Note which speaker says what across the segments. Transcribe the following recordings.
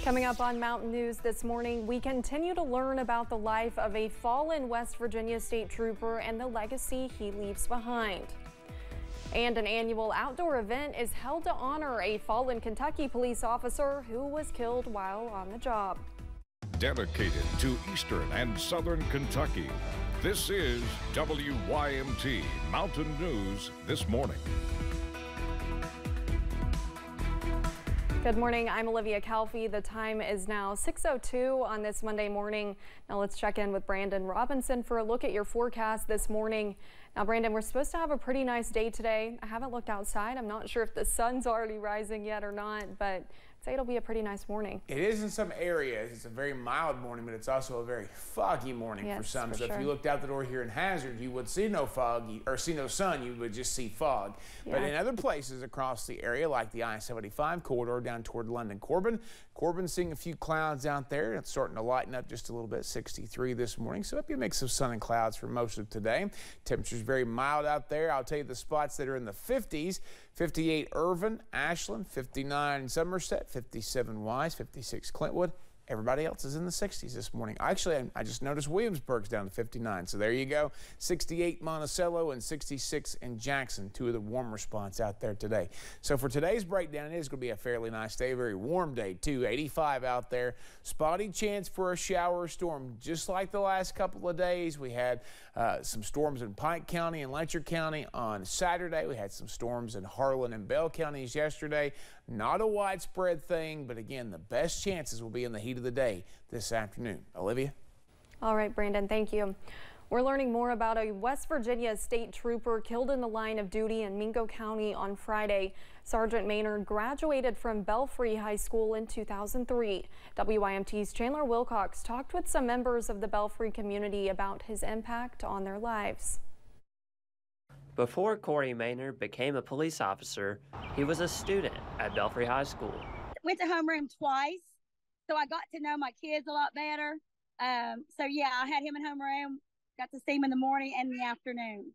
Speaker 1: Coming up on Mountain News this morning, we continue to learn about the life of a fallen West Virginia state trooper and the legacy he leaves behind. And an annual outdoor event is held to honor a fallen Kentucky police officer who was killed while on the job.
Speaker 2: Dedicated to Eastern and Southern Kentucky, this is WYMT Mountain News This Morning.
Speaker 1: Good morning, I'm Olivia Calfee. The time is now 6:02 on this Monday morning. Now let's check in with Brandon Robinson for a look at your forecast this morning. Now, Brandon, we're supposed to have a pretty nice day today. I haven't looked outside. I'm not sure if the sun's already rising yet or not, but I'd say it'll be a pretty nice morning.
Speaker 3: It is in some areas. It's a very mild morning, but it's also a very foggy morning for some. So if you looked out the door here in Hazard, you would see no fog or see no sun. You would just see fog. Yeah. But in other places across the area, like the I-75 corridor down toward London Corbin, Corbin's seeing a few clouds out there. It's starting to lighten up just a little bit, 63 this morning. So it'll be a mix of sun and clouds for most of today. Temperature's very mild out there. I'll tell you the spots that are in the 50s. 58 Irvin, Ashland, 59 Somerset, 57 Wise, 56 Clintwood. Everybody else is in the 60s this morning. Actually, I just noticed Williamsburg's down to 59, so there you go. 68 Monticello and 66 in Jackson, two of the warmer spots out there today. So for today's breakdown, it is going to be a fairly nice day, a very warm day too. 85 out there. Spotty chance for a shower or storm, just like the last couple of days. We had some storms in Pike County and Letcher County on Saturday. We had some storms in Harlan and Bell counties yesterday. Not a widespread thing, but again, the best chances will be in the heat of the day this afternoon. Olivia?
Speaker 1: All right, Brandon, thank you. We're learning more about a West Virginia state trooper killed in the line of duty in Mingo County on Friday. Sergeant Maynard graduated from Belfry High School in 2003. WYMT's Chandler Wilcox talked with some members of the Belfry community about his impact on their lives.
Speaker 4: Before Corey Maynard became a police officer, he was a student at Belfry High School.
Speaker 5: Went to homeroom twice, so I got to know my kids a lot better. So yeah, I had him in homeroom, got to see him in the morning and the afternoon.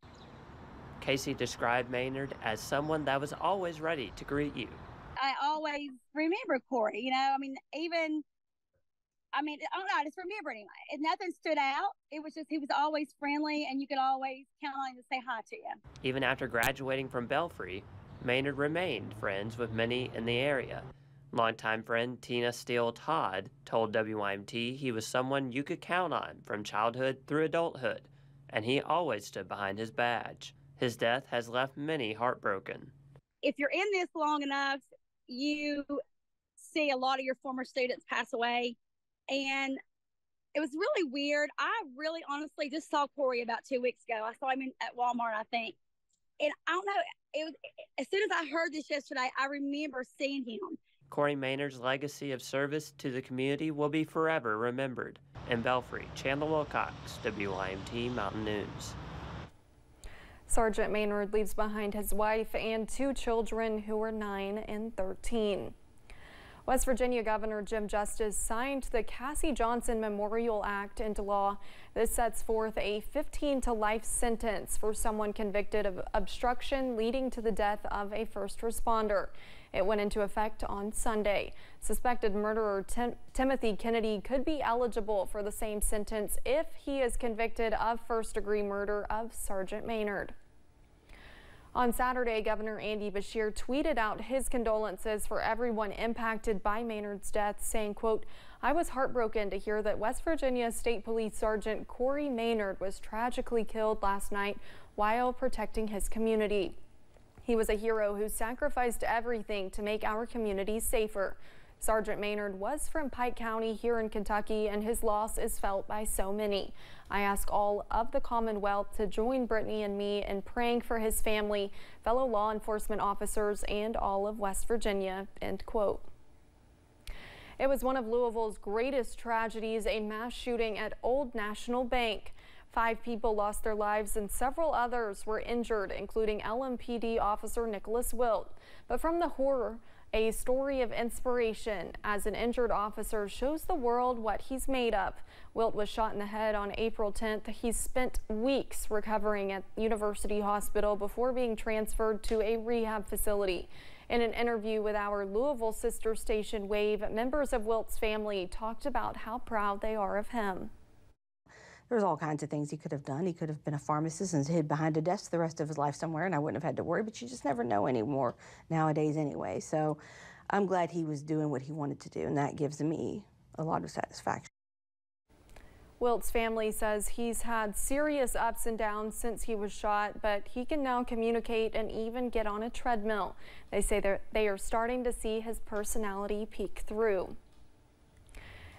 Speaker 4: Casey described Maynard as someone that was always ready to greet you.
Speaker 5: I always remember Corey, you know, I don't know, I just remembered him. Nothing stood out. It was just, he was always friendly and you could always count on him to say hi to you.
Speaker 4: Even after graduating from Belfry, Maynard remained friends with many in the area. Longtime friend Tina Steele Todd told WYMT he was someone you could count on from childhood through adulthood, and he always stood behind his badge. His death has left many heartbroken.
Speaker 5: If you're in this long enough, you see a lot of your former students pass away. And it was really weird. I really honestly just saw Corey about 2 weeks ago. I saw him at Walmart, I think. And I don't know, it was, as soon as I heard this yesterday, I remember seeing him.
Speaker 4: Corey Maynard's legacy of service to the community will be forever remembered. In Belfry, Chandler Wilcox, WYMT Mountain News.
Speaker 1: Sergeant Maynard leaves behind his wife and 2 children who are 9 and 13. West Virginia Governor Jim Justice signed the Cassie Johnson Memorial Act into law. This sets forth a 15 to life sentence for someone convicted of obstruction leading to the death of a first responder. It went into effect on Sunday. Suspected murderer Timothy Kennedy could be eligible for the same sentence if he is convicted of first-degree murder of Sergeant Maynard. On Saturday, Governor Andy Beshear tweeted out his condolences for everyone impacted by Maynard's death, saying, quote, "I was heartbroken to hear that West Virginia State Police Sergeant Corey Maynard was tragically killed last night while protecting his community. He was a hero who sacrificed everything to make our community safer. Sergeant Maynard was from Pike County here in Kentucky, and his loss is felt by so many. I ask all of the Commonwealth to join Brittany and me in praying for his family, fellow law enforcement officers, and all of West Virginia," end quote. It was one of Louisville's greatest tragedies, a mass shooting at Old National Bank. 5 people lost their lives and several others were injured, including LMPD officer Nicholas Wilt. But from the horror, A story of inspiration as an injured officer shows the world what he's made of. Wilt was shot in the head on April 10th. He spent weeks recovering at University Hospital before being transferred to a rehab facility. In an interview with our Louisville sister station WAVE, members of Wilt's family talked about how proud they are of him.
Speaker 6: There's all kinds of things he could have done. He could have been a pharmacist and hid behind a desk the rest of his life somewhere, and I wouldn't have had to worry, but you just never know anymore nowadays anyway. So I'm glad he was doing what he wanted to do, and that gives me a lot of satisfaction.
Speaker 1: Wilt's family says he's had serious ups and downs since he was shot, but he can now communicate and even get on a treadmill. They say they are starting to see his personality peek through.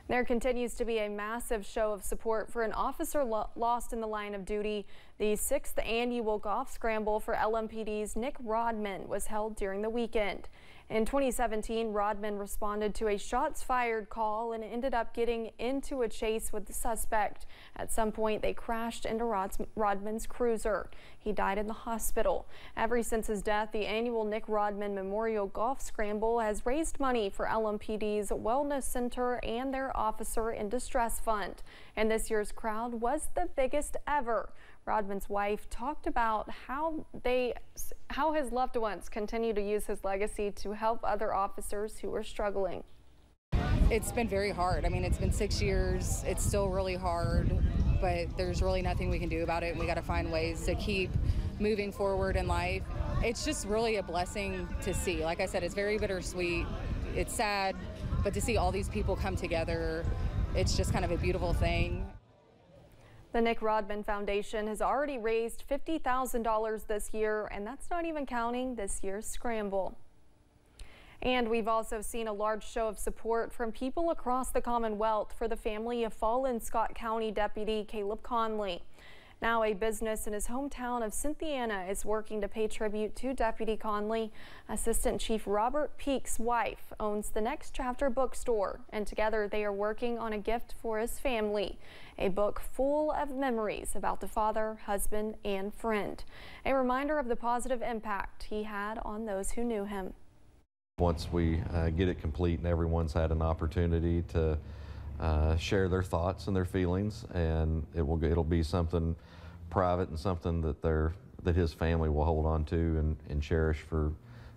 Speaker 1: There continues to be a massive show of support for an officer lost in the line of duty. The 6th annual golf scramble for LMPD's Nick Rodman was held during the weekend. In 2017, Rodman responded to a shots fired call and ended up getting into a chase with the suspect. At some point, they crashed into Rodman's cruiser. He died in the hospital. Ever since his death, the annual Nick Rodman Memorial Golf Scramble has raised money for LMPD's Wellness Center and their Officer in Distress Fund. And this year's crowd was the biggest ever. Rodman's wife talked about how his loved ones continue to use his legacy to help other officers who are struggling.
Speaker 7: It's been very hard. I mean, it's been 6 years. It's still really hard, but there's really nothing we can do about it. And we got to find ways to keep moving forward in life. It's just really a blessing to see. Like I said, it's very bittersweet. It's sad, but to see all these people come together, it's just kind of a beautiful thing.
Speaker 1: The Nick Rodman Foundation has already raised $50,000 this year, and that's not even counting this year's scramble. And we've also seen a large show of support from people across the Commonwealth for the family of fallen Scott County Deputy Caleb Conley. Now a business in his hometown of Cynthiana is working to pay tribute to Deputy Conley. Assistant Chief Robert Peake's wife owns the Next Chapter bookstore, and together they are working on a gift for his family, a book full of memories about the father, husband, and friend. A reminder of the positive impact he had on those who knew him.
Speaker 8: Once we get it complete and everyone's had an opportunity to share their thoughts and their feelings, and it'll be something private and something that his family will hold on to and cherish for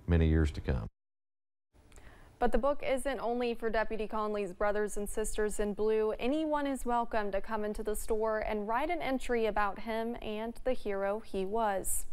Speaker 8: many years to come.
Speaker 1: But the book isn't only for Deputy Conley's brothers and sisters in blue. Anyone is welcome to come into the store and write an entry about him and the hero he was.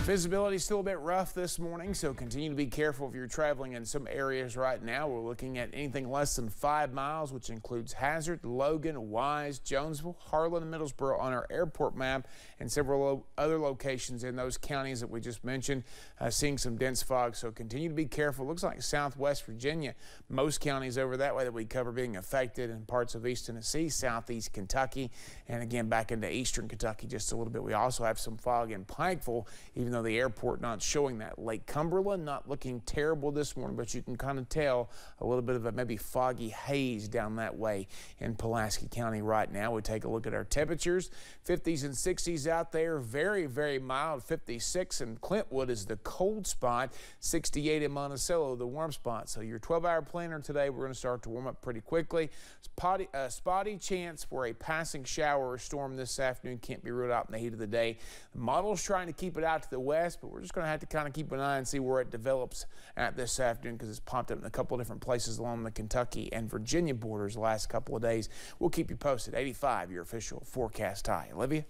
Speaker 3: Visibility is still a bit rough this morning, so continue to be careful if you're traveling in some areas right now. We're looking at anything less than 5 miles, which includes Hazard, Logan, Wise, Jonesville, Harlan, and Middlesboro on our airport map, and several other locations in those counties that we just mentioned, seeing some dense fog, so continue to be careful. Looks like Southwest Virginia, most counties over that way that we cover being affected, in parts of East Tennessee, Southeast Kentucky, and again back into Eastern Kentucky just a little bit. We also have some fog in Pikeville, even though the airport not showing that. Lake Cumberland not looking terrible this morning, but you can kind of tell a little bit of a maybe foggy haze down that way in Pulaski County right now. We take a look at our temperatures. 50s and 60s out there, very, very mild. 56 in Clintwood is the cold spot. 68 in Monticello, the warm spot. So your 12-hour planner today, we're going to start to warm up pretty quickly. Spotty chance for a passing shower or storm this afternoon. Can't be ruled out in the heat of the day. The model's trying to keep it out to the west, but we're just going to have to kind of keep an eye and see where it develops at this afternoon, because it's popped up in a couple of different places along the Kentucky and Virginia borders the last couple of days. We'll keep you posted. 85, your official forecast high. Olivia?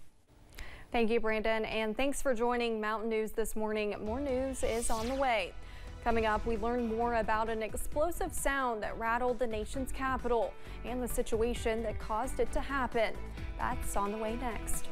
Speaker 1: Thank you, Brandon, and thanks for joining Mountain News this morning. More news is on the way. Coming up, we learn more about an explosive sound that rattled the nation's capital and the situation that caused it to happen. That's on the way next.